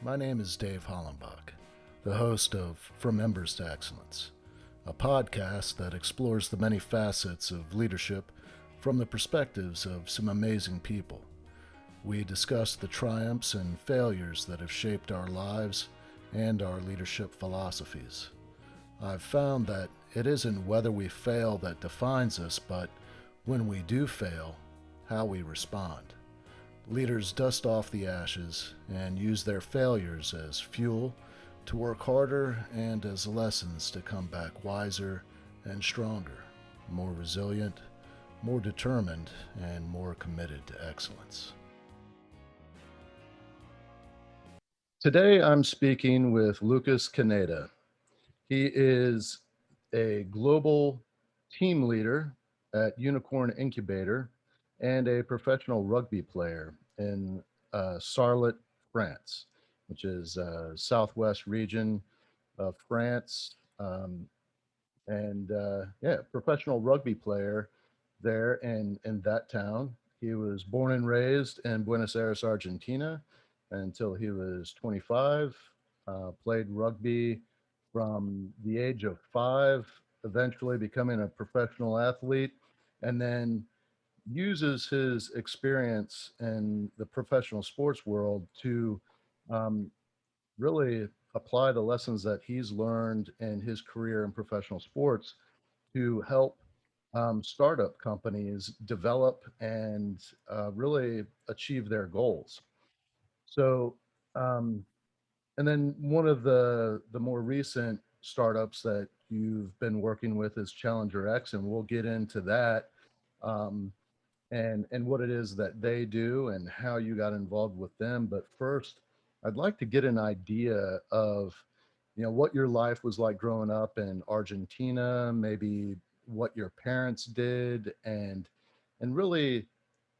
My name is Dave Hollenbach, the host of From Embers to Excellence, a podcast that explores the many facets of leadership from the perspectives of some amazing people. We discuss the triumphs and failures that have shaped our lives and our leadership philosophies. I've found that it isn't whether we fail that defines us, but when we do fail, how we respond. Leaders dust off the ashes and use their failures as fuel to work harder and as lessons to come back wiser and stronger, more resilient, more determined, and more committed to excellence. Today I'm speaking with Lucas Caneda. He is a global team leader at Uniqorn Incubator and a professional rugby player in Sarlat, France, which is southwest region of France. Professional rugby player there in that town. He was born and raised in Buenos Aires, Argentina, until he was 25. Played rugby from the age of 5, eventually becoming a professional athlete, and then uses his experience in the professional sports world to um, really apply the lessons that he's learned in his career in professional sports to help startup companies develop and really achieve their goals. So, um, and then one of the more recent startups that you've been working with is Challenger X, and we'll get into that. Um, and what it is that they do and how you got involved with them. But first, I'd like to get an idea of, what your life was like growing up in Argentina, maybe what your parents did, and really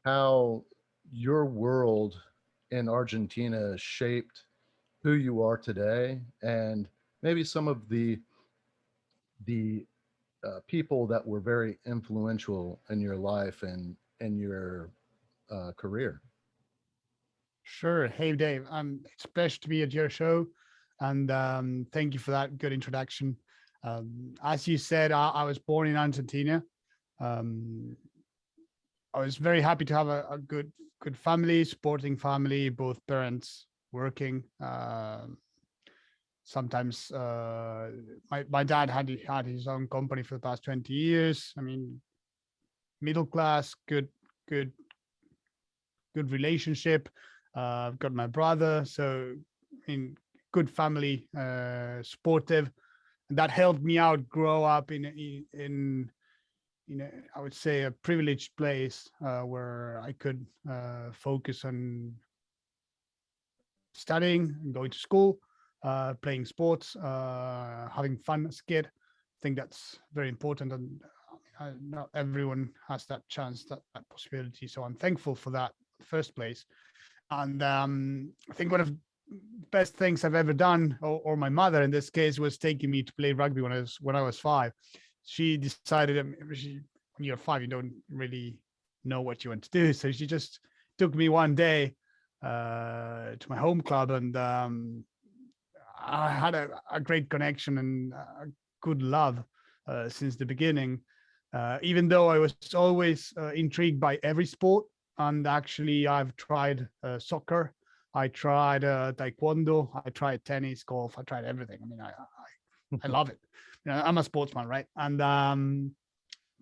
how your world in Argentina shaped who you are today, and maybe some of the people that were very influential in your life and in your career. Sure. Hey, Dave. It's a pleasure to be at your show, and thank you for that good introduction. As you said, I was born in Argentina. Um, I was very happy to have a good family, sporting family, both parents working. Sometimes my dad had his own company for the past 20 years. I mean, middle class, good good relationship. I've got my brother, so in good family, sportive, and that helped me out grow up in I would say a privileged place where I could focus on studying and going to school, playing sports, having fun as a kid. I think that's very important, and not everyone has that chance, that possibility. So I'm thankful for that in the first place. And I think one of the best things I've ever done, or my mother in this case, was taking me to play rugby when I was 5. She decided when you're 5, you don't really know what you want to do, so she just took me one day to my home club, and I had a great connection and a good love since the beginning. Even though I was always intrigued by every sport, and actually I've tried soccer, I tried taekwondo, I tried tennis, golf, I tried everything. I mean, I love it. I'm a sportsman, right? And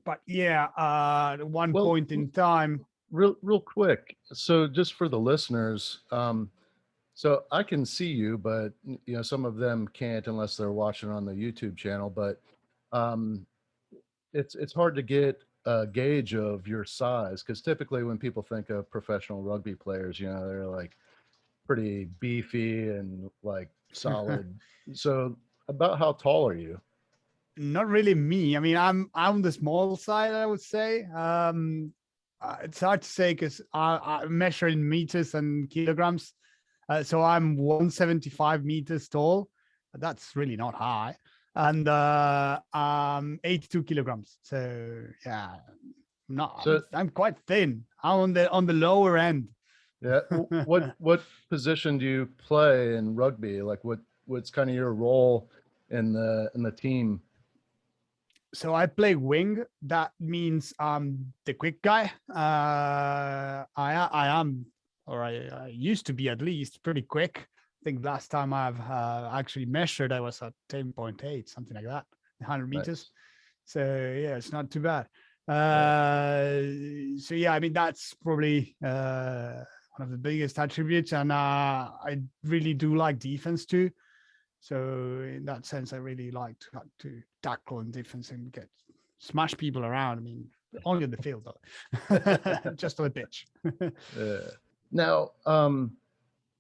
but yeah, at one Well, point in time, real quick. So just for the listeners, so I can see you, but some of them can't unless they're watching on the YouTube channel. But um, it's hard to get a gauge of your size because typically when people think of professional rugby players, they're like pretty beefy and like solid. So about how tall are you? not really me. I mean, I'm the small side, I would say. It's hard to say because I measure in meters and kilograms. So I'm 175 meters tall. That's really not high. And 82 kilograms. So yeah, no, So I'm quite thin. I'm on the lower end. Yeah. What position do you play in rugby? Like what's kind of your role in the team? So I play wing. That means I'm the quick guy. I am, or I used to be at least pretty quick. I think last time I've actually measured, I was at 10.8, something like that, 100 meters. Nice. So yeah, it's not too bad. Yeah. So yeah, I mean that's probably one of the biggest attributes, and I really do like defense too. So in that sense, I really like to tackle and defense and get smash people around. I mean, only on the field though, just on the pitch. Yeah. Now,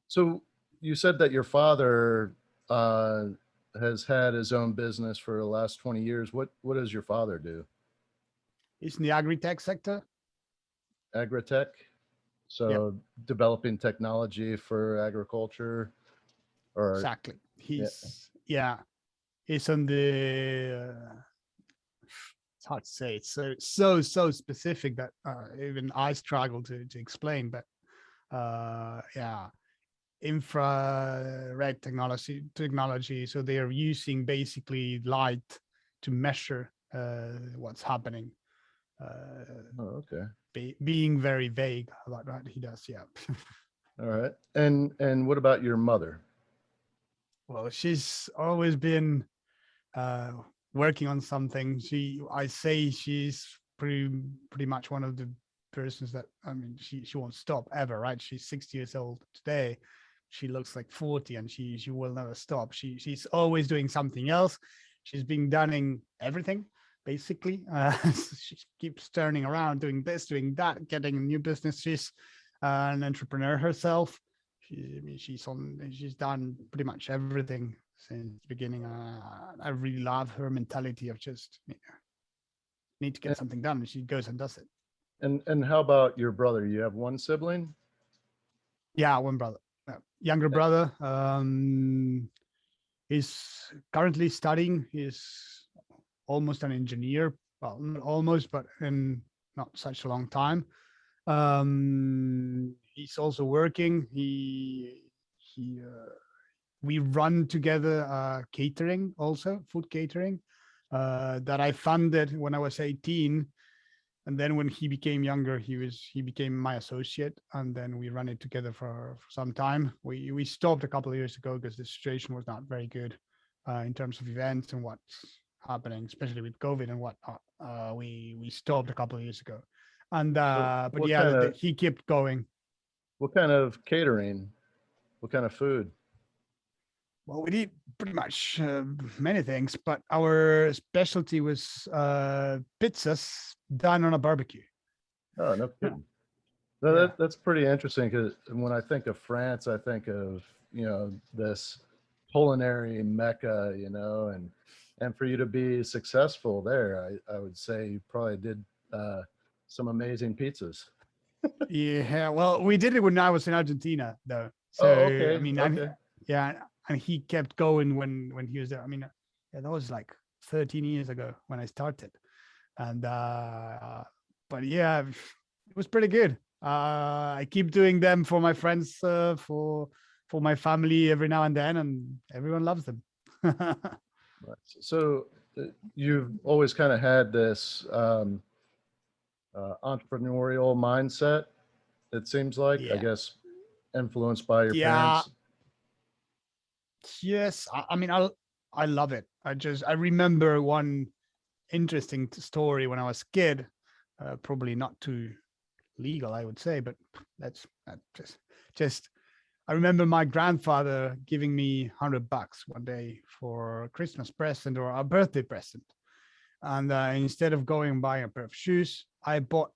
so you said that your father uh, has had his own business for the last 20 years. What does your father do? It's in the agri-tech sector. Agritech? Yep, So developing technology for agriculture or exactly. yeah. He's on the. It's hard to say. It's so specific that even I struggle to explain. But yeah, infrared technology. So they are using basically light to measure what's happening. Oh, okay. Being very vague about what he does. Yeah. All right. And what about your mother? Well, she's always been uh, working on something. I say she's pretty much one of the persons that, I mean, she won't stop ever, right? She's 60 years old today. She looks like 40, and she will never stop. She's always doing something else. She's been done everything basically. She keeps turning around, doing this, doing that, getting a new business. She's an entrepreneur herself. She's done pretty much everything since the beginning. I really love her mentality of just need to get And, something done, and she goes and does it. and how about your brother? You have one sibling? Yeah, one brother, younger brother. He's currently studying. He's almost an engineer. Well, not almost, but in not such a long time. He's also working. He We run together catering, also food catering, that I funded when I was 18. And then when he became younger, he became my associate, and then we ran it together for some time. We stopped a couple of years ago because the situation was not very good in terms of events and what's happening, especially with COVID and whatnot. We stopped a couple of years ago, and So but yeah, he kept going. what kind of catering? What kind of food? Well, we did pretty much many things, but our specialty was pizzas done on a barbecue. Oh, no Yeah. kidding. No, Yeah. that's pretty interesting because when I think of France, I think of, this culinary mecca, and for you to be successful there, I would say you probably did some amazing pizzas. Yeah, well, we did it when I was in Argentina, though. Oh, So I okay, mean, okay. yeah, and he kept going when he was there. I mean, yeah, that was like 13 years ago when I started, and but yeah, it was pretty good. I keep doing them for my friends, for my family every now and then, and everyone loves them. Right. So you've always kind of had this entrepreneurial mindset, it seems like, I Yeah, guess, influenced by your yeah, parents. yes. I mean, I love it. I remember one interesting story when I was a kid. Probably not too legal, I would say, but that's just. I remember my grandfather giving me $100 one day for a Christmas present or a birthday present, and instead of going and buying a pair of shoes, I bought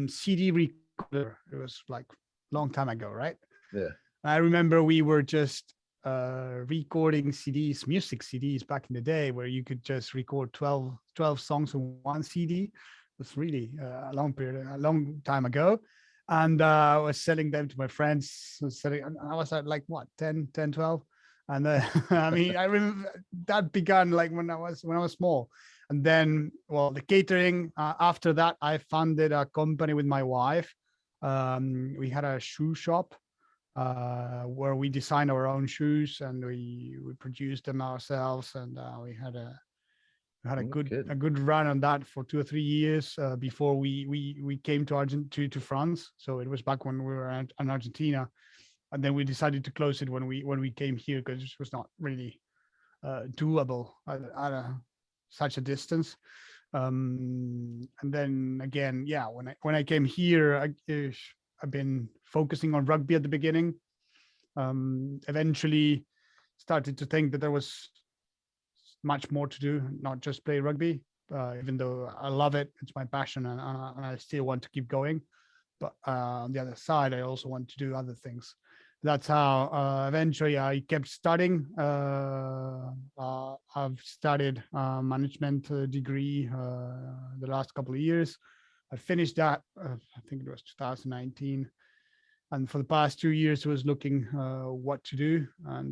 CD recorder. It was like a long time ago, right? Yeah. I remember we were just recording CDs, music CDs back in the day, where you could just record 12 songs on one CD. It was really a long time ago. And I was selling them to my friends. I was at like what, 10, 12. And I mean, I remember that began like when I was small. And then, well, the catering, after that, I funded a company with my wife, We had a shoe shop where we designed our own shoes and we produced them ourselves, and we had No a kidding. good run on that for 2 or 3 years before we came to to France. So it was back when we were in Argentina, and then we decided to close it when we came here because it was not really doable at such a distance. And then again, yeah, when I came here, I've been focusing on rugby at the beginning. Eventually, started to think that there was much more to do, not just play rugby. Even though I love it, it's my passion, and I still want to keep going. But on the other side, I also want to do other things. That's how eventually I kept studying. I've studied management degree the last couple of years. I finished that, I think it was 2019. And for the past 2 years, I was looking what to do. And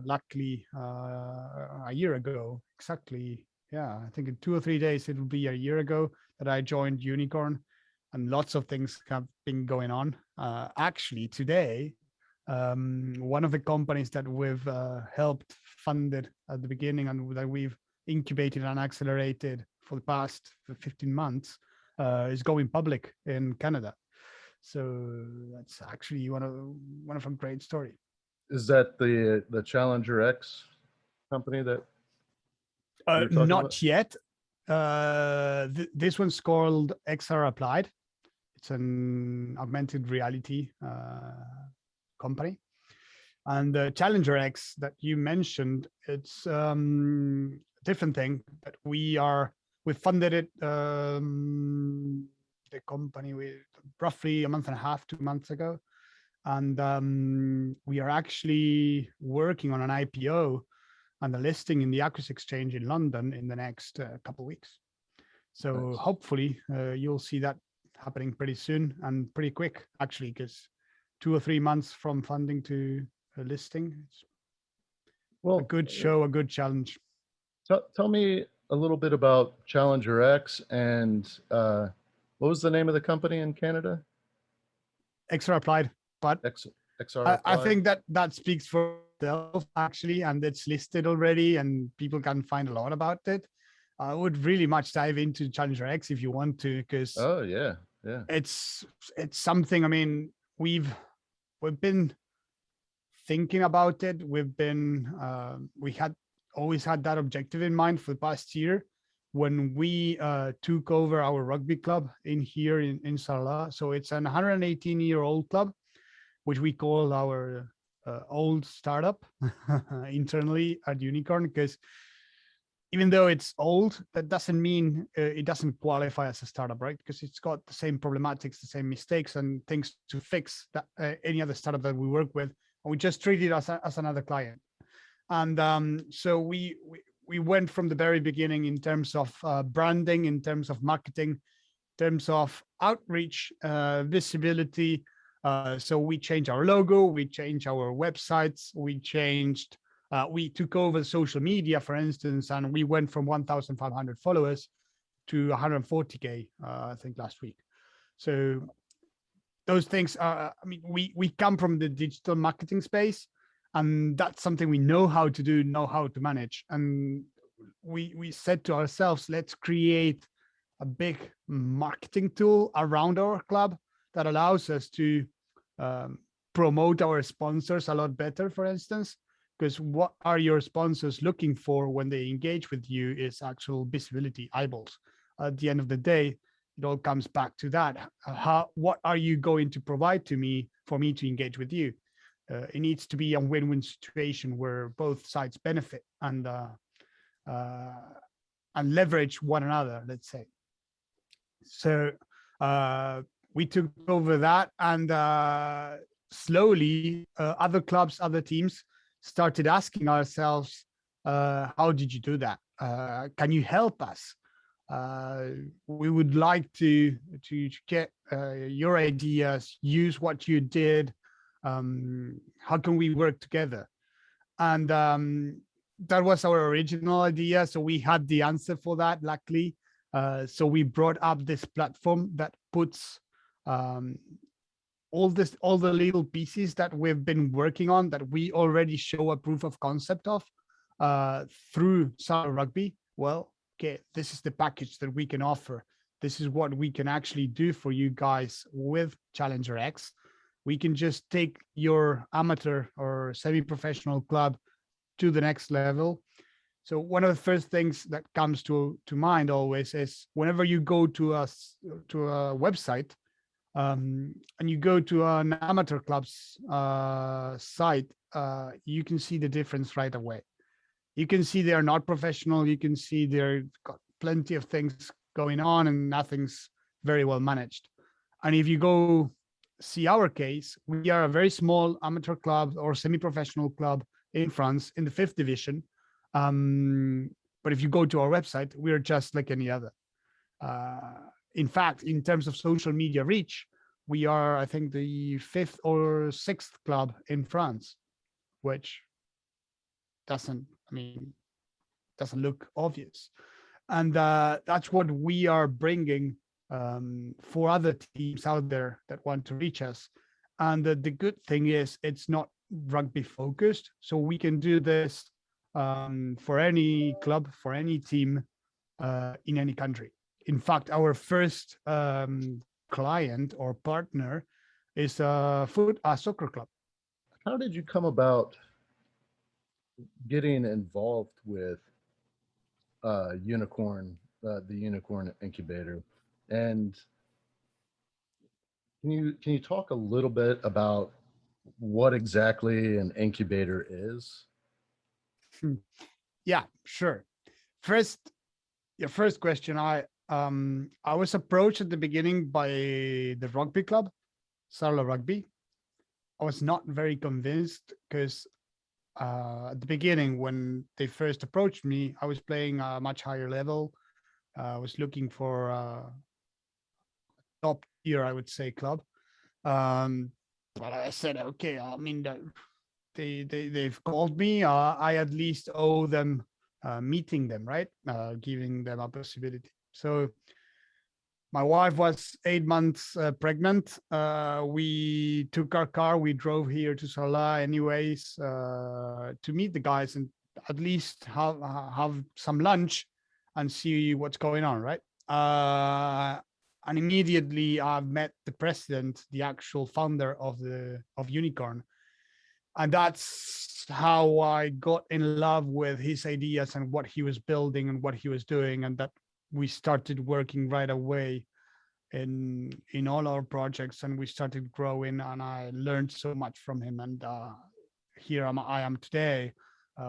luckily, a year ago, exactly, yeah, I think in 2 or 3 days, it will be a year ago that I joined Unicorn, and lots of things have been going on. Actually, today, one of the companies that we've helped funded at the beginning and that we've incubated and accelerated for the past 15 months is going public in Canada. So that's actually one of a great story. Is that the Challenger X company that you were talking about? Not yet. This one's called XR Applied. It's an augmented reality company. And the Challenger X that you mentioned, it's a different thing. But we funded it, the company, with roughly a month and a half, 2 months ago. And we are actually working on an IPO and a listing in the Aquis Exchange in London in the next couple of weeks. So Nice. hopefully you'll see that happening pretty soon and pretty quick, actually, because 2 or 3 months from funding to a listing, it's Well, a good show, a good challenge. tell me a little bit about Challenger X and what was the name of the company in Canada? XR Applied, but X, XR I Applied? think that speaks for itself, actually, and it's listed already and people can find a lot about it. I would really much dive into Challenger X if you want to, because Oh yeah, yeah. it's something. I mean, we've been thinking about it. We had always had that objective in mind for the past year when we took over our rugby club in here in Sarlat. So it's an 118-year-old club, which we call our old startup internally at Unicorn, because even though it's old, that doesn't mean it doesn't qualify as a startup, right? Because it's got the same problematics, the same mistakes and things to fix that any other startup that we work with. And we just treat it as another client. And so we went from the very beginning in terms of branding, in terms of marketing, in terms of outreach, visibility. So we changed our logo, we changed our websites, we took over social media, for instance, and we went from 1,500 followers to 140K, I think last week. So those things are, I mean, we come from the digital marketing space, and that's something we know how to do, know how to manage. And we said to ourselves, let's create a big marketing tool around our club that allows us to promote our sponsors a lot better, for instance, because what are your sponsors looking for when they engage with you is actual visibility, eyeballs. At the end of the day, it all comes back to that. What are you going to provide to me for me to engage with you? It needs to be a win-win situation where both sides benefit and leverage one another, let's say. So we took over that, and slowly other clubs, other teams started asking ourselves, how did you do that? Can you help us? We would like to get your ideas, use what you did. How can we work together? And that was our original idea. So we had the answer for that, luckily. So we brought up this platform that puts um, all the little pieces that we've been working on that we already show a proof of concept of through Sarlat Rugby. Well, okay, this is the package that we can offer. This is what we can actually do for you guys with Challenger X. We can just take your amateur or semi-professional club to the next level. So one of the first things that comes to mind always is whenever you go to a website, and you go to an amateur club's site, you can see the difference right away. You can see they are not professional. You can see they're got plenty of things going on and nothing's very well managed. And if you go see our case, we are a very small amateur club or semi-professional club in France in the 5th division. But if you go to our website, we are just like any other. In fact, in terms of social media reach, we are, I think, the 5th or 6th club in France, which doesn't, I mean, doesn't look obvious. And that's what we are bringing for other teams out there that want to reach us. And the good thing is it's not rugby focused. So we can do this for any club, for any team in any country. In fact, our first client or partner is a soccer club. How did you come about getting involved with the Unicorn Incubator? And can you talk a little bit about what exactly an incubator is? Yeah, sure. First, your first question, I was approached at the beginning by the rugby club, Sarlat Rugby. I was not very convinced because at the beginning, when they first approached me, I was playing a much higher level. I was looking for a top tier, I would say, club. But I said, okay, I mean, they've called me. I at least owe them meeting them, right? Giving them a possibility. So my wife was 8 months pregnant. We took our car. We drove here to Sarlat anyways to meet the guys and at least have some lunch and see what's going on, right? And immediately I've met the president, the actual founder of Unicorn, and that's how I got in love with his ideas and what he was building and what he was doing, and that we started working right away in all our projects, and we started growing, and I learned so much from him. And here I am today.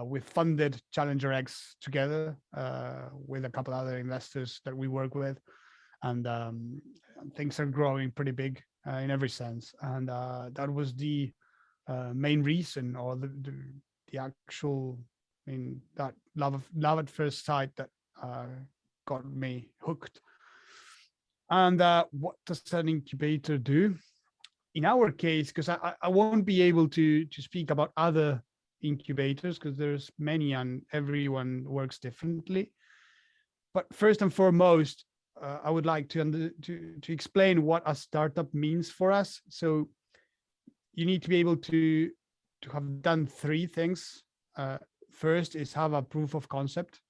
We funded Challenger X together with a couple other investors that we work with, and things are growing pretty big in every sense. And that was the main reason, or the actual, I mean, that love at first sight that got me hooked. And what does an incubator do? In our case, because I won't be able to speak about other incubators because there's many and everyone works differently. But first and foremost, I would like to explain what a startup means for us. So you need to be able to have done three things. First is have a proof of concept,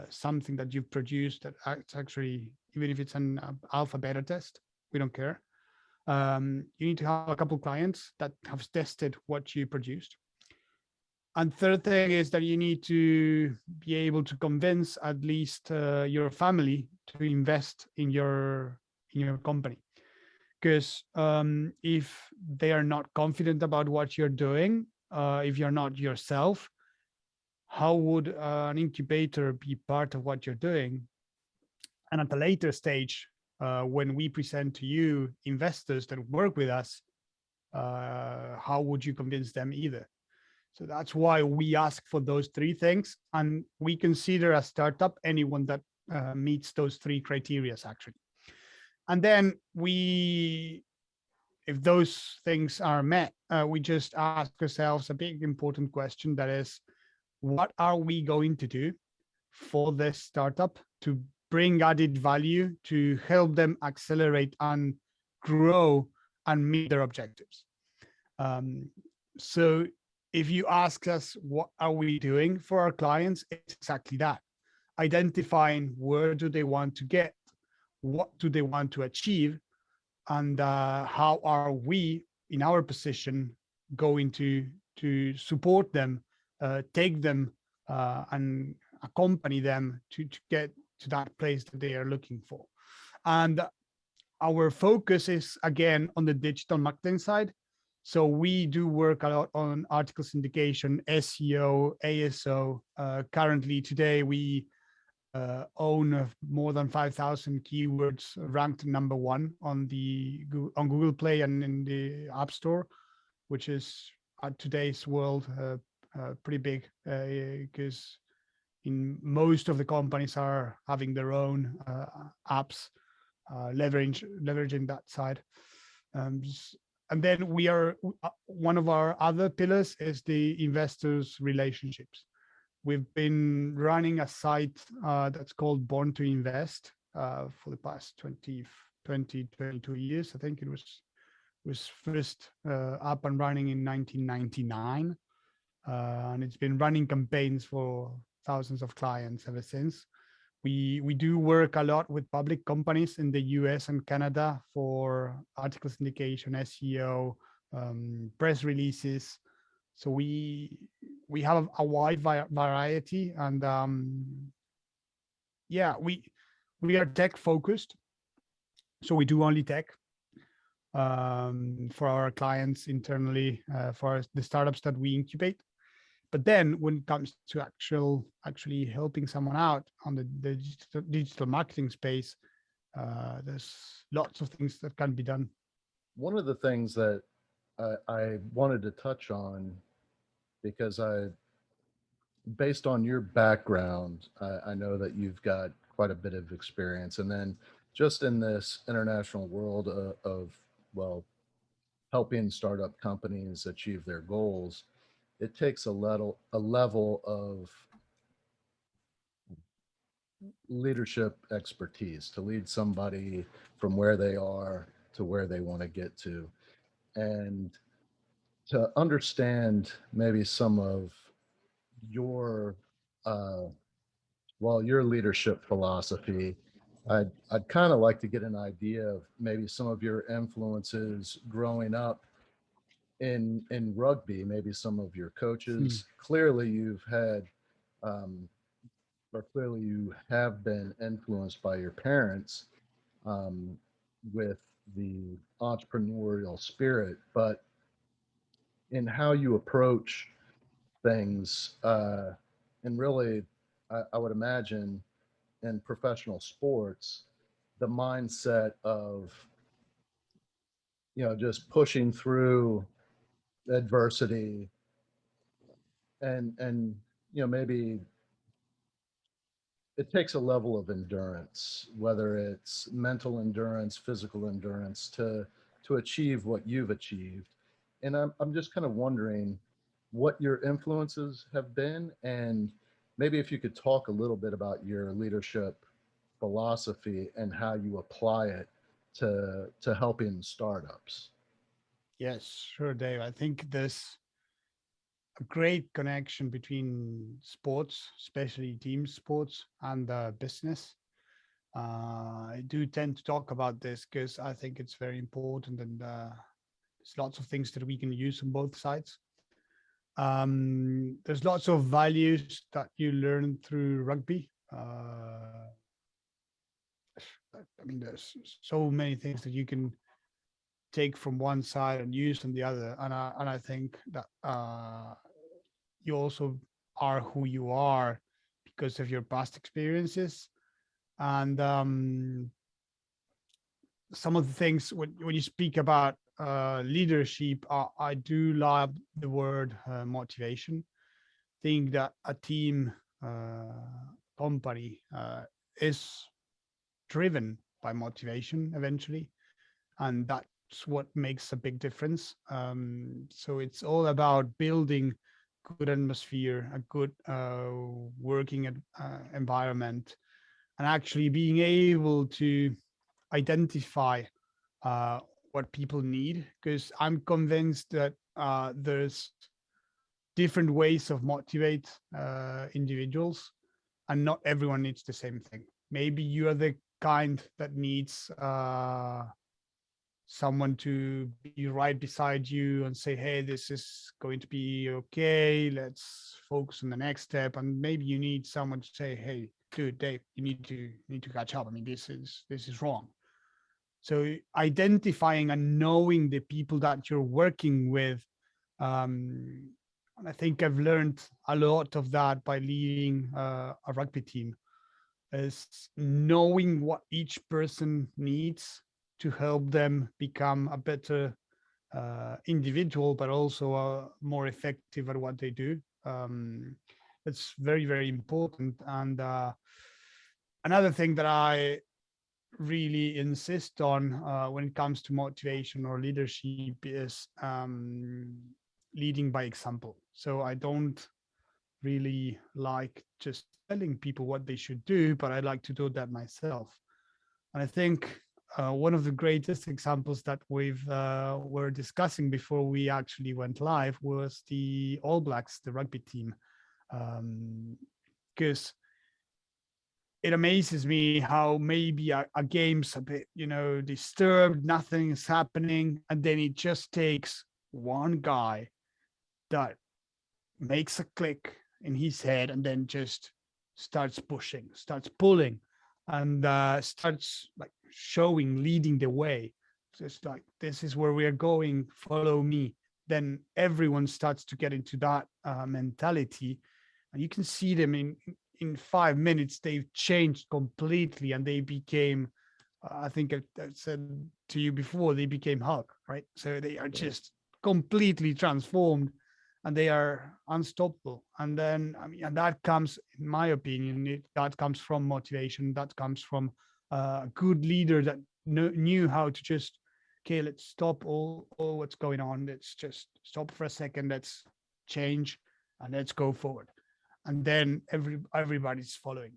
something that you've produced that actually, even if it's an alpha beta test, we don't care. You need to have a couple clients that have tested what you produced. And third thing is that you need to be able to convince at least your family to invest in your company. Because if they are not confident about what you're doing, if you're not yourself, how would an incubator be part of what you're doing? And at a later stage, when we present to you investors that work with us, how would you convince them either? So that's why we ask for those three things. And we consider a startup anyone that meets those three criteria, actually. And then if those things are met, we just ask ourselves a big important question, that is, what are we going to do for this startup to bring added value to help them accelerate and grow and meet their objectives. Um, so if you ask us what are we doing for our clients, it's exactly that. Identifying where do they want to get, what do they want to achieve, and how are we in our position going to support them, take them, and accompany them to get to that place that they are looking for. And our focus is again on the digital marketing side. So we do work a lot on article syndication, SEO, ASO. Currently, today we own more than 5,000 keywords, ranked number one on on Google Play and in the App Store, which is at today's world pretty big, because in most of the companies are having their own apps, leveraging that side. And then we are one of our other pillars is the investors relationships. We've been running a site that's called Born to Invest for the past 22 years. I think it was first up and running in 1999, and it's been running campaigns for thousands of clients ever since. We do work a lot with public companies in the US and Canada for article syndication, SEO, press releases. So we have a wide variety, and yeah, we are tech focused, so we do only tech for our clients internally, for the startups that we incubate. But then when it comes to actually helping someone out on the digital marketing space, there's lots of things that can be done. One of the things that I wanted to touch on, because based on your background, I know that you've got quite a bit of experience. And then just in this international world well, helping startup companies achieve their goals, it takes a level of leadership expertise to lead somebody from where they are to where they want to get to. And to understand maybe some of your uh, your leadership philosophy, I'd kind of like to get an idea of maybe some of your influences growing up in rugby, maybe some of your Hmm. coaches. Clearly you've had um, or clearly you have been influenced by your parents um, with the entrepreneurial spirit, but in how you approach things, and really, I would imagine in professional sports, the mindset of just pushing through adversity and maybe it takes a level of endurance, whether it's mental endurance, physical endurance, to achieve what you've achieved. And I'm just kind of wondering what your influences have been, and maybe if you could talk a little bit about your leadership philosophy and how you apply it to helping startups. Yes, sure, Dave. I think there's a great connection between sports, especially team sports, and business. I do tend to talk about this because I think it's very important, and there's lots of things that we can use on both sides. There's lots of values that you learn through rugby. I mean, there's so many things that you can take from one side and use on the other, and I think that you also are who you are because of your past experiences. And some of the things when you speak about leadership, I do love the word motivation. Think that a team company is driven by motivation eventually, and that's what makes a big difference. So it's all about building good atmosphere, a good working environment, and actually being able to identify what people need, because I'm convinced that there's different ways of motivate individuals, and not everyone needs the same thing. Maybe you are the kind that needs someone to be right beside you and say, hey, this is going to be okay, let's focus on the next step. And maybe you need someone to say, hey, dude, Dave, you need to catch up. I mean, this is wrong. So identifying and knowing the people that you're working with, and I think I've learned a lot of that by leading a rugby team, is knowing what each person needs to help them become a better individual, but also more effective at what they do. It's very, very important. And another thing that I really insist on when it comes to motivation or leadership is leading by example. So I don't really like just telling people what they should do, but I like to do that myself. And I think one of the greatest examples that we've were discussing before we actually went live was the All Blacks, the rugby team, because it amazes me how maybe a game's a bit, disturbed, nothing is happening, and then it just takes one guy that makes a click in his head and then just starts pushing, starts pulling, and starts like showing, leading the way. So it's like, this is where we are going, follow me. Then everyone starts to get into that mentality, and you can see them in 5 minutes. They've changed completely, and they became. I think I said to you before, they became Hulk, right? So they are just completely transformed, and they are unstoppable. And then, I mean, and that comes, in my opinion, that comes from motivation. That comes from a good leader that knew how to just, okay, let's stop all what's going on. Let's just stop for a second. Let's change, and let's go forward. And then everybody's following.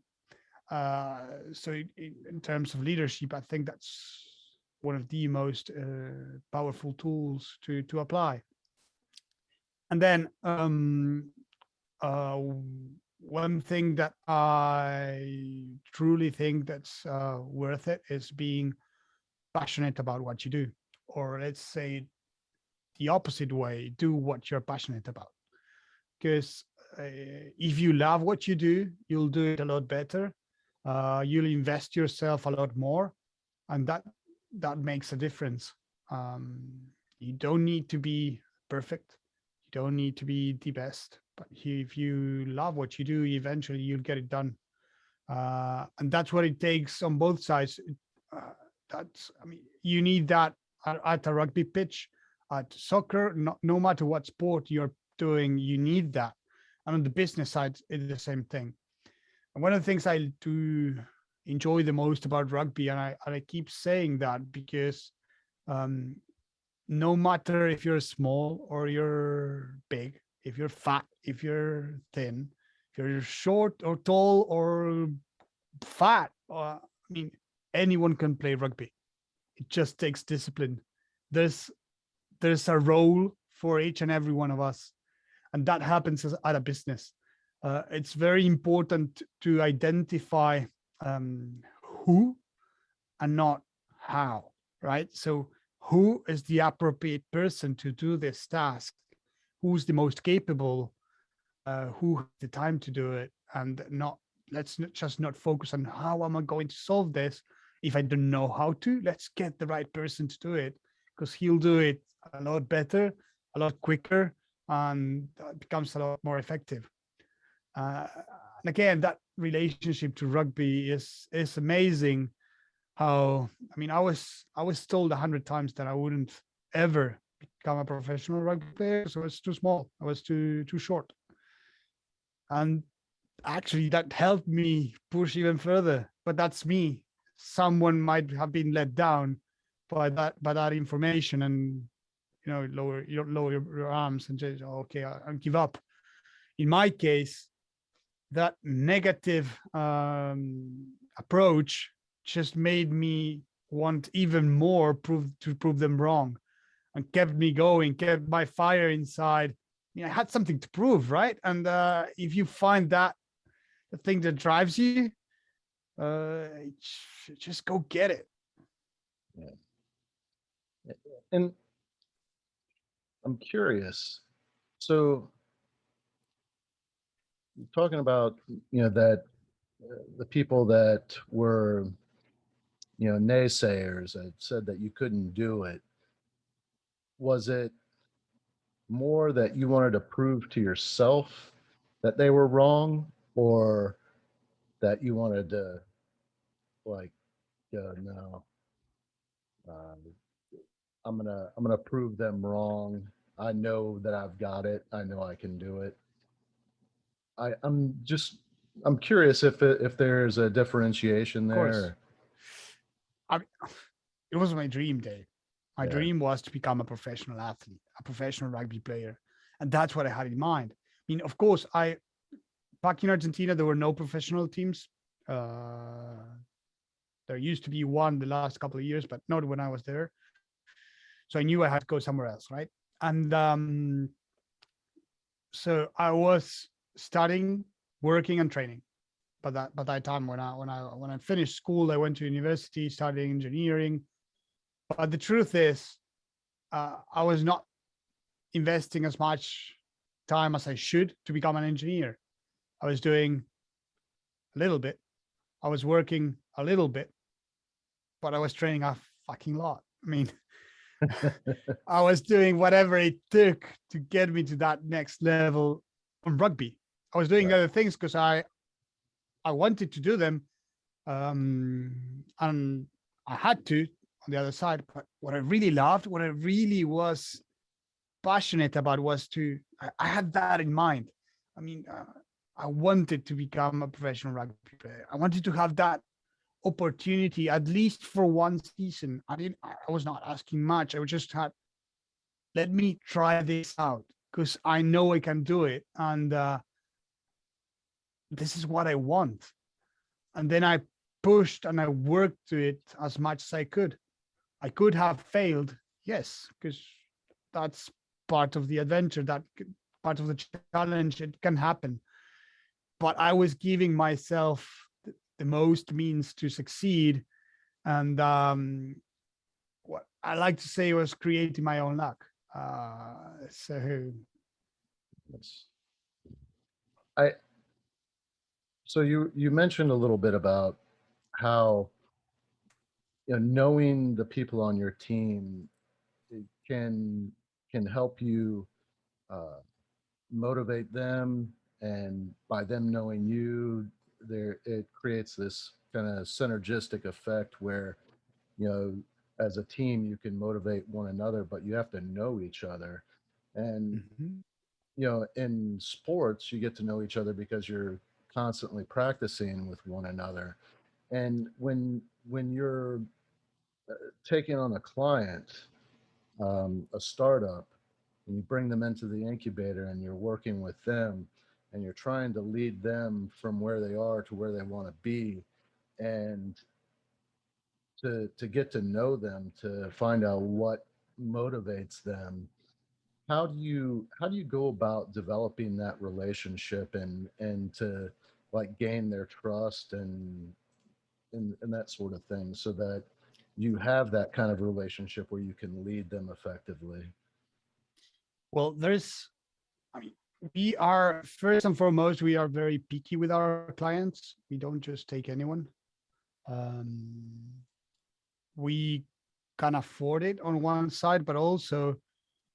So in terms of leadership, I think that's one of the most powerful tools to apply. And then uh, one thing that I truly think that's worth it is being passionate about what you do, or let's say the opposite way, do what you're passionate about. Because if you love what you do, you'll do it a lot better. You'll invest yourself a lot more, and that makes a difference. You don't need to be perfect. You don't need to be the best, but if you love what you do, eventually you'll get it done. And that's what it takes on both sides. I mean, you need that at a rugby pitch, at soccer, no matter what sport you're doing, you need that. And on the business side, it's the same thing. And one of the things I do enjoy the most about rugby, and I keep saying that because no matter if you're small or you're big, if you're fat, if you're thin, if you're short or tall or fat, I mean, anyone can play rugby. It just takes discipline. There's a role for each and every one of us, and that happens at a business. It's very important to identify who and not how, right? So who is the appropriate person to do this task? Who's the most capable? Who has the time to do it? And let's just not focus on how am I going to solve this. If I don't know how to, let's get the right person to do it, because he'll do it a lot better, a lot quicker, and it becomes a lot more effective. And again, that relationship to rugby is amazing. How, I mean, I was told 100 times that I wouldn't ever become a professional rugby player, so I was too small, I was too short, and actually that helped me push even further. But that's me. Someone might have been let down by that information, and lower your arms and just, okay, I'll give up. In my case, that negative approach just made me want even more to prove them wrong, and kept me going, kept my fire inside. I had something to prove, right? And if you find that the thing that drives you, just go get it. Yeah. And I'm curious. So talking about, that the people that were, naysayers that said that you couldn't do it, was it more that you wanted to prove to yourself that they were wrong, or that you wanted to, like, no, um, I'm gonna prove them wrong. I know that I've got it. I know I can do it. I'm curious if there's a differentiation Of course, there. I it was my dream, Dave. My Yeah, dream was to become a professional athlete, a professional rugby player, and that's what I had in mind. I mean, of course, I back in Argentina there were no professional teams. Uh, there used to be one the last couple of years, but not when I was there. So I knew I had to go somewhere else, right? And so I was studying, working, and training. But by that time, when I finished school, I went to university studying engineering. But the truth is, I was not investing as much time as I should to become an engineer. I was doing a little bit. I was working a little bit, but I was training a fucking lot. I mean, I was doing whatever it took to get me to that next level on rugby. I was doing right. other things because I wanted to do them, and I had to on the other side. But what I really loved, what I really was passionate about, was I had that in mind. I mean, I wanted to become a professional rugby player. I wanted to have that opportunity at least for one season. I was not asking much. I just had, let me try this out because I know I can do it, and this is what I want. And then I pushed and I worked to it as much as I could. I could have failed, yes, because that's part of the adventure, that part of the challenge. It can happen. But I was giving myself the most means to succeed, and what I like to say was creating my own luck. So That's, I so you mentioned a little bit about how, knowing the people on your team, it can help you uh, motivate them, and by them knowing you, there it creates this kind of synergistic effect where, you know as a team you can motivate one another, but you have to know each other. And mhm. in sports you get to know each other because you're constantly practicing with one another. And when you're taking on a client, a startup, and you bring them into the incubator and you're working with them and you're trying to lead them from where they are to where they want to be, and to get to know them, to find out what motivates them. How do you go about developing that relationship, and to, like, gain their trust, and that sort of thing, so that you have that kind of relationship where you can lead them effectively? Well, I mean, we are, first and foremost, we are very picky with our clients. We don't just take anyone. Um, we can afford it on one side, but also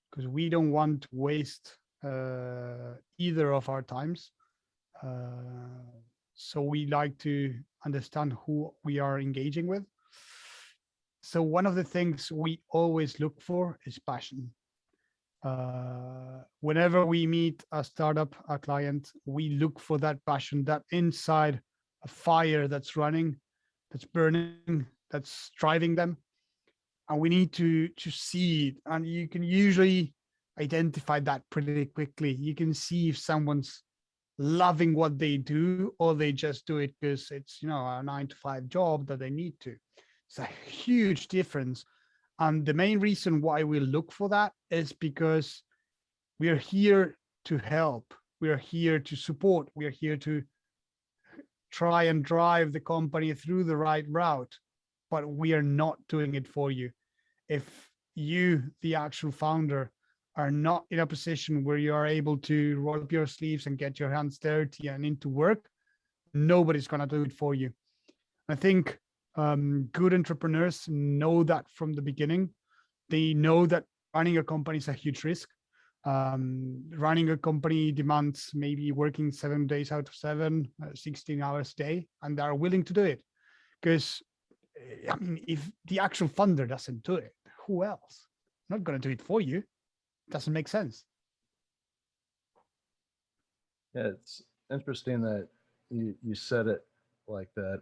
because we don't want to waste either of our times. Uh, so we like to understand who we are engaging with. So one of the things we always look for is passion. Whenever we meet a startup, a client, we look for that passion, that inside a fire that's running, that's burning, that's driving them, and we need to see it. And you can usually identify that pretty quickly. You can see if someone's loving what they do or they just do it because it's a 9 to 5 job that they need to. It's a huge difference. And the main reason why we look for that is because we are here to help. We are here to support. We are here to try and drive the company through the right route, but we are not doing it for you. If you, the actual founder, are not in a position where you are able to roll up your sleeves and get your hands dirty and into work, nobody's going to do it for you. I think good entrepreneurs know that from the beginning. They know that running a company is a huge risk. Running a company demands maybe working 7 days out of 7, 16 hours a day, and they're willing to do it. Because, I mean, if the actual funder doesn't do it, who else? Not going to do it for you. Doesn't make sense. Yeah, it's interesting that you said it like that.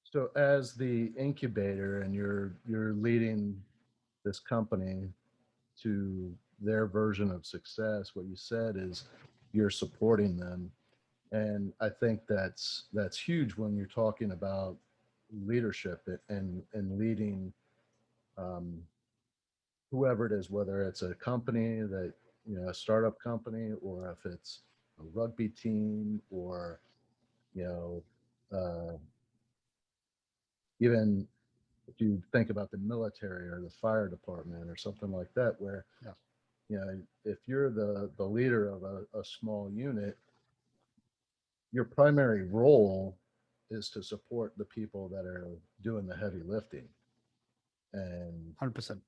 So as the incubator and you're leading this company to their version of success, what you said is you're supporting them. And I think that's huge when you're talking about leadership and leading um, whoever it is, whether it's a company that, a startup company, or if it's a rugby team, or you know uh, even if you think about the military or the fire department or something like that, where Yeah. if you're the leader of a small unit, your primary role is to support the people that are doing the heavy lifting. And 100%.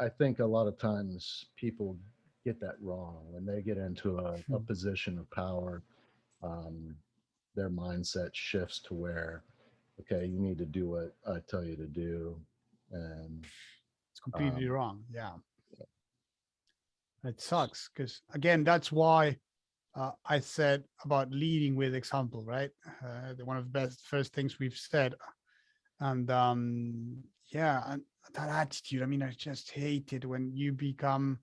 I think a lot of times people get that wrong when they get into a position of power. Um, their mindset shifts to where, okay, you need to do what I tell you to do. And It's completely um, wrong. Yeah. It sucks because, again, that's why I said about leading with example, right? One of the best first things we've said. And yeah, and that attitude. I mean, I just hate it when you become,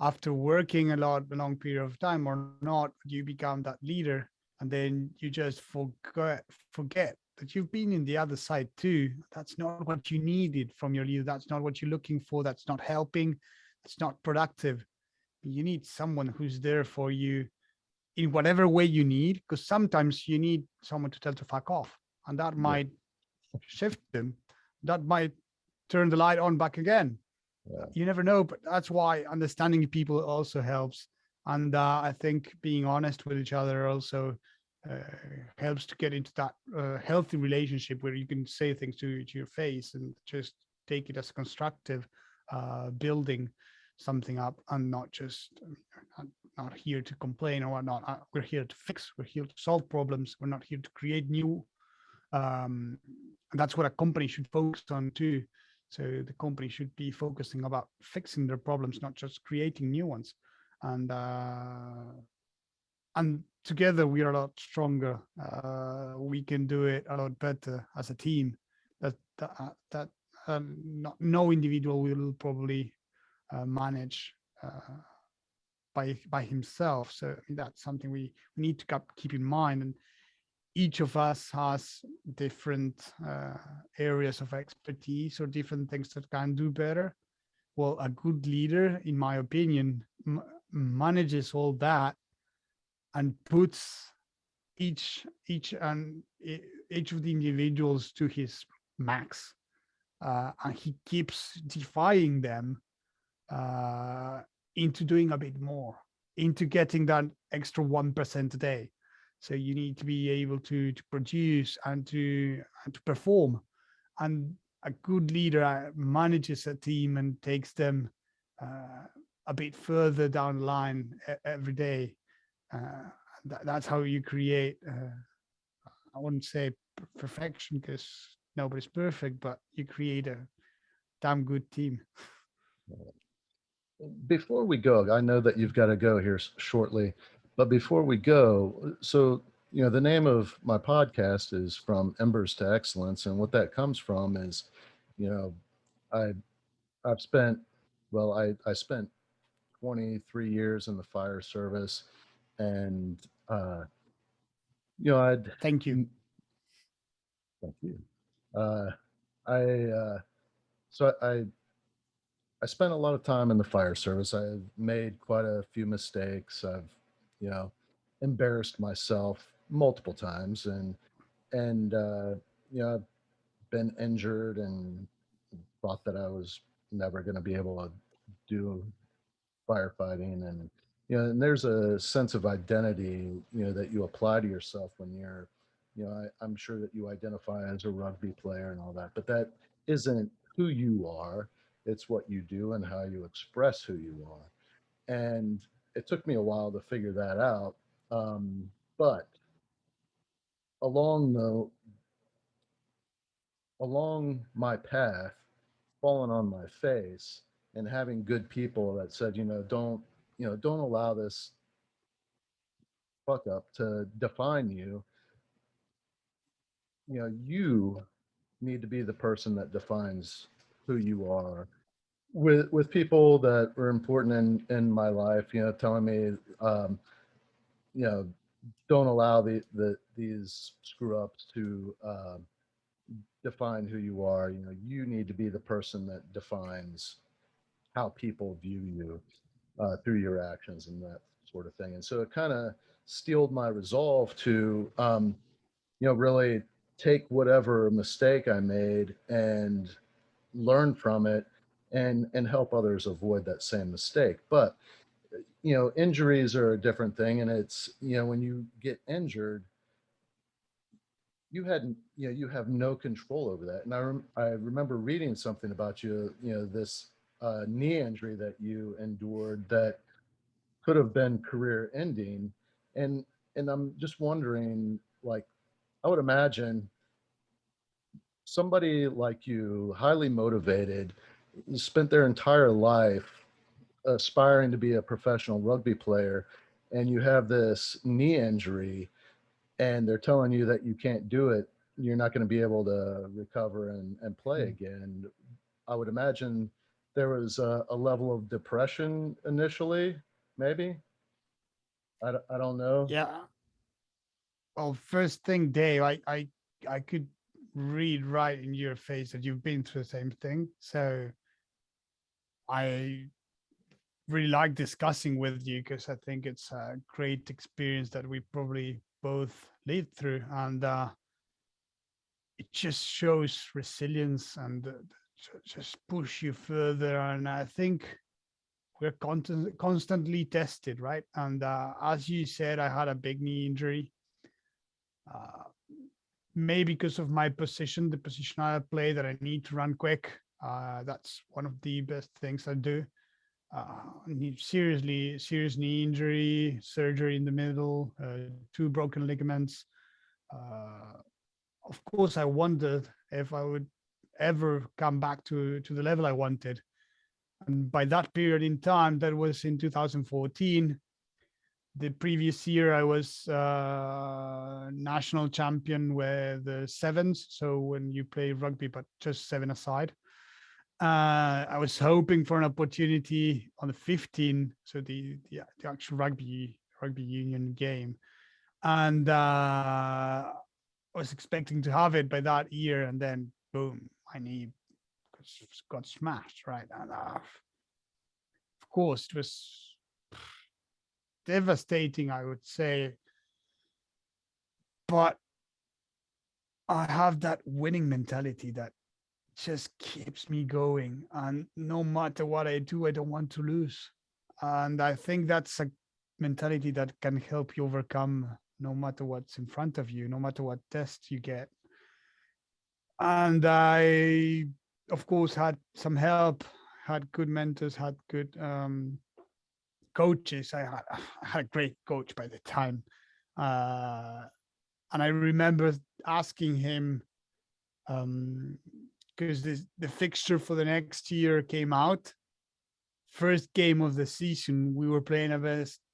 after working a long period of time or not, you become that leader, and then you just forget that you've been in the other side too. That's not what you needed from your leader. That's not what you're looking for. That's not helping. It's not productive. You need someone who's there for you in whatever way you need, because sometimes you need someone to tell to fuck off, and that yeah, might shift them. That might turn the light on back again. yeah, You never know, but that's why understanding people also helps. And I think being honest with each other also uh, helps to get into that healthy relationship where you can say things to your face and just take it as constructive, building something up, and not just not here to complain or whatnot. We're here to fix. We're here to solve problems. We're not here to create new. And that's what a company should focus on too. So the company should be focusing about fixing their problems, not just creating new ones. And together we are a lot stronger. We can do it a lot better as a team. That no individual will probably manage by himself. So that's something we need to keep in mind. And each of us has different areas of expertise or different things that can do better. Well, a good leader, in my opinion, manages all that and puts each of the individuals to his max, and he keeps defying them uh, into doing a bit more, into getting that extra 1% a day. So you need to be able to produce and to perform. And a good leader manages a team and takes them uh, a bit further down the line every day. Uh, that's how you create. I wouldn't say perfection because nobody's perfect, but you create a damn good team. before we go, I know that you've got to go here shortly, but before we go, so the name of my podcast is From Embers to Excellence, and what that comes from is, you know, I I've spent, well, I spent 23 years in the fire service, and You know, I'd Thank you. thank you. Uh, I so I spent a lot of time in the fire service. I've made quite a few mistakes. I've, you know, embarrassed myself multiple times, and you know, I've been injured and thought that I was never going to be able to do firefighting. And you know, and there's a sense of identity, you know, that you apply to yourself when you're, you know, I'm sure that you identify as a rugby player and all that, but that isn't who you are. It's what you do and how you express who you are. And it took me a while to figure that out. But along the along my path, falling on my face and having good people that said, you know, don't allow this fuck up to define you. You know, you need to be the person that defines who you are. With people that were important in my life, you know, telling me, you know, don't allow these screw ups to define who you are. You know, you need to be the person that defines how people view you through your actions and that sort of thing. And so it kind of steeled my resolve to, you know, really take whatever mistake I made and learn from it and help others avoid that same mistake. But you know, injuries are a different thing, and it's, you know, when you get injured, you have no control over that. And I remember reading something about you, you know, this knee injury that you endured that could have been career ending, and I'm just wondering, like, I would imagine somebody like you, highly motivated, spent their entire life aspiring to be a professional rugby player, and you have this knee injury, and they're telling you that you can't do it, you're not going to be able to recover and play Mm. again. I would imagine there was a level of depression initially, maybe. I don't know. Yeah. Well, first thing, Dave, I could read right in your face that you've been through the same thing. So I really like discussing with you because I think it's a great experience that we probably both lived through, and it just shows resilience and just push you further. And I think we're constantly tested, right? And as you said, I had a big knee injury. Uh, Maybe because of my position, the position I play, that I need to run quick. That's one of the best things I do. Serious knee injury, surgery in the middle, two broken ligaments. Uh, of course, I wondered if I would ever come back to the level I wanted. And by that period in time, that was in 2014. The previous year, I was national champion with the sevens. So when you play rugby, but just seven aside, I was hoping for an opportunity on the 15, so the actual rugby union game, and I was expecting to have it by that year, and then boom, my knee got smashed, right? And of course, it was devastating, I would say, but I have that winning mentality that just keeps me going. And no matter what I do, I don't want to lose. And I think that's a mentality that can help you overcome no matter what's in front of you, no matter what test you get. And I, of course, had some help, had good mentors, had good coaches. I had a great coach by the time. Uh, and I remember asking him, because the fixture for the next year came out. First game of the season, we were playing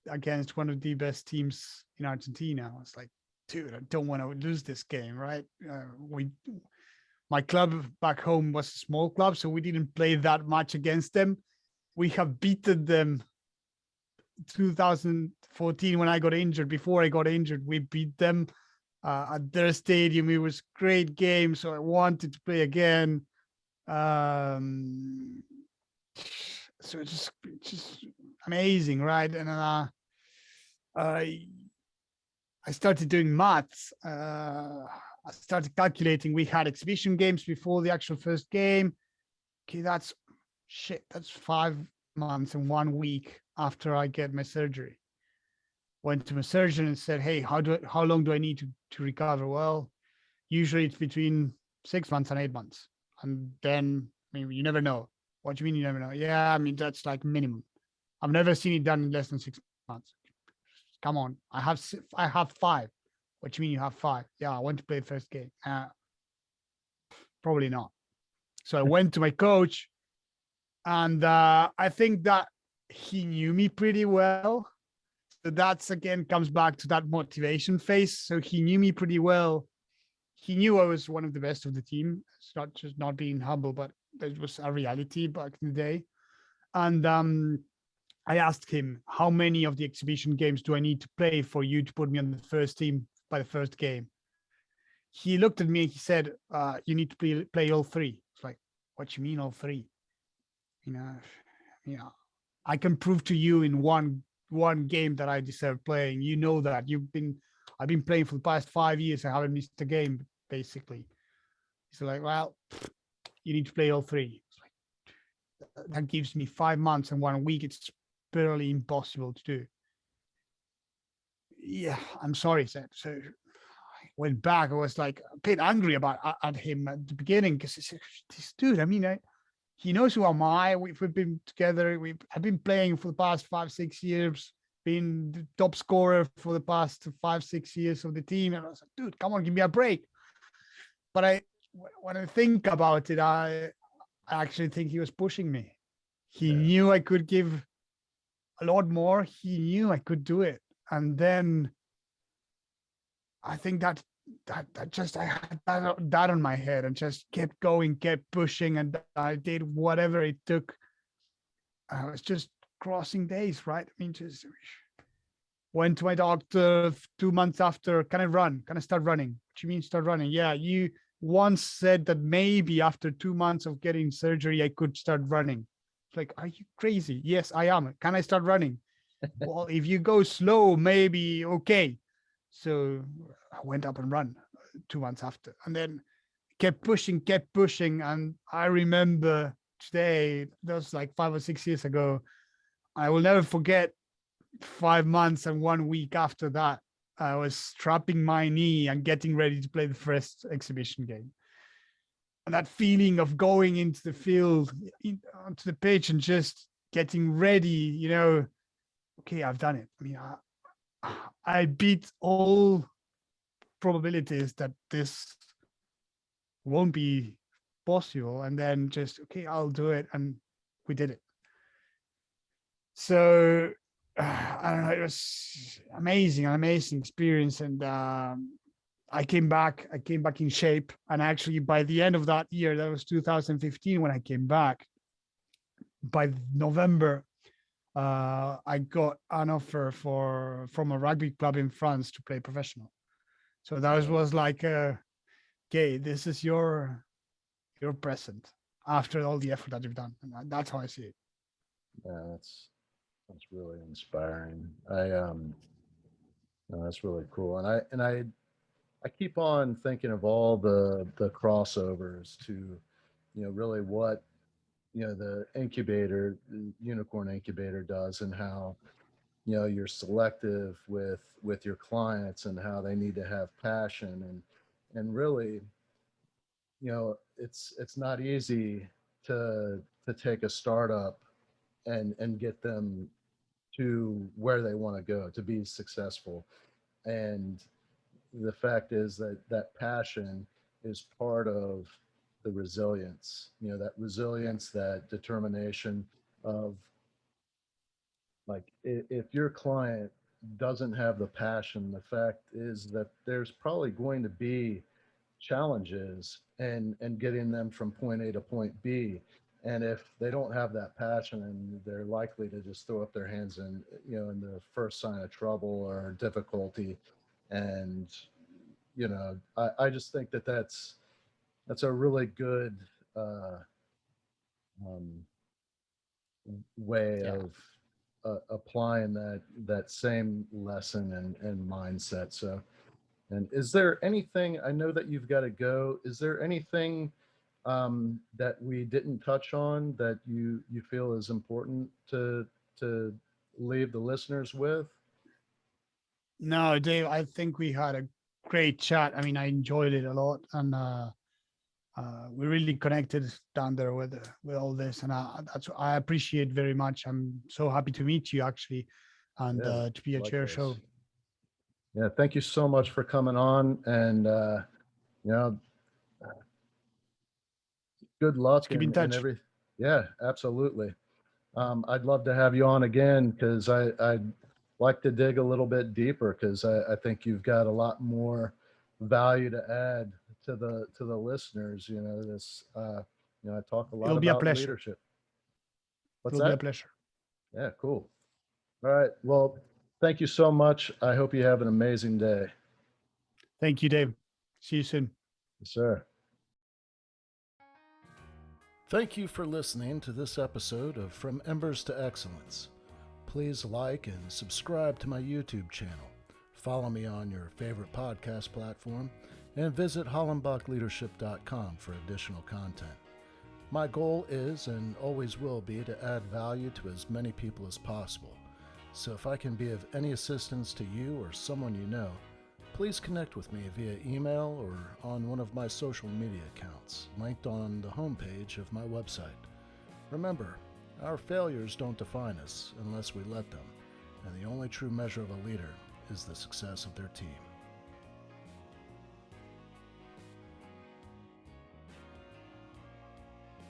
against one of the best teams in Argentina. I was like, dude, I don't want to lose this game, right? My club back home was a small club, so we didn't play that much against them. We have beaten them 2014 when I got injured. Before I got injured, we beat them at their stadium. It was great game, so I wanted to play again. Um, so it's just amazing, right? And I I started doing maths. I started calculating. We had exhibition games before the actual first game. Okay, that's shit. That's 5 months and 1 week after I get my surgery. Went to my surgeon and said, "Hey, how long do I need to recover?" Well, usually it's between 6 months and 8 months, and then I mean you never know. What do you mean you never know? Yeah, I mean that's like minimum. I've never seen it done in less than 6 months. Come on, I have 5. What do you mean you have 5? Yeah, I went to play the first game. Probably not. So I went to my coach, and I think that he knew me pretty well. So that's again comes back to that motivation phase. So he knew me pretty well. He knew I was one of the best of the team. It's not just not being humble, but that was a reality back in the day. And I asked him, how many of the exhibition games do I need to play for you to put me on the first team by the first game? He looked at me and he said, you need to play all three. It's like, what you mean all three? You know, you know, I can prove to you in one game that I deserve playing. You know that. I've been playing for the past 5 years. I haven't missed a game, basically. He's like, well, you need to play all three. It's like, that gives me 5 months and 1 week. It's barely impossible to do. Yeah, I'm sorry, said. So I went back. I was like a bit angry about at him at the beginning because this dude. I mean, he knows who am I. We've been together. I've been playing for the past 5 6 years. Been the top scorer for the past 5 6 years of the team. And I was like, dude, come on, give me a break. But when I think about it, I actually think he was pushing me. He Yeah. knew I could give a lot more. He knew I could do it. And then I think that just I had that on my head and just kept going, kept pushing, and I did whatever it took. I was just crossing days, right? I mean, just went to my doctor 2 months after. Can I run? Can I start running? What do you mean start running? Yeah, you once said that maybe after 2 months of getting surgery, I could start running. It's like, are you crazy? Yes, I am. Can I start running? Well, if you go slow, maybe okay. So I went up and run 2 months after, and then kept pushing. And I remember today, that was like 5 or 6 years ago. I will never forget 5 months and 1 week after that. I was strapping my knee and getting ready to play the first exhibition game. And that feeling of going into the field, onto the pitch, and just getting ready, okay, I've done it. I mean, I beat all probabilities that this won't be possible. And then just, okay, I'll do it. And we did it. So I don't know, it was amazing, an amazing experience. And I came back in shape. And actually by the end of that year, that was 2015 when I came back, by November, I got an offer from a rugby club in France to play professional. So that Yeah. was like, okay, this is your present after all the effort that you've done. And that's how I see it. Yeah, that's really inspiring. I no, that's really cool. And I keep on thinking of all the crossovers to, really what, the incubator, the Unicorn Incubator does, and how, you're selective with your clients and how they need to have passion, and really, it's not easy to take a startup and get them to where they want to go to be successful. And the fact is that that passion is part of the resilience, that Yeah. resilience, that determination of, like, if your client doesn't have the passion, the fact is that there's probably going to be challenges and getting them from point A to point B. And if they don't have that passion, and they're likely to just throw up their hands in the first sign of trouble or difficulty. And I just think that that's a really good um, way Yeah. of applying that same lesson and mindset. So, and is there anything, I know that you've got to go, is there anything that we didn't touch on that you feel is important to leave the listeners with? No, Dave, I think we had a great chat. I mean, I enjoyed it a lot, and we really connected down there with all this, and I appreciate very much. I'm so happy to meet you actually, and Yeah, to be at your likewise. show. Yeah, thank you so much for coming on, and you know, good Let's luck keep in and touch. every. Yeah, absolutely. I'd love to have you on again because I'd like to dig a little bit deeper because I think you've got a lot more value to add to the listeners. I talk a lot It'll be a about pleasure. leadership. What's It'll be a that? pleasure. Yeah, cool. All right. Well, thank you so much. I hope you have an amazing day. Thank you, Dave. See you soon. Yes, sir. Thank you for listening to this episode of From Embers to Excellence. Please like and subscribe to my YouTube channel. Follow me on your favorite podcast platform and visit hollenbachleadership.com for additional content. My goal is and always will be to add value to as many people as possible. So if I can be of any assistance to you or someone you know, please connect with me via email or on one of my social media accounts, linked on the homepage of my website. Remember, our failures don't define us unless we let them, and the only true measure of a leader is the success of their team.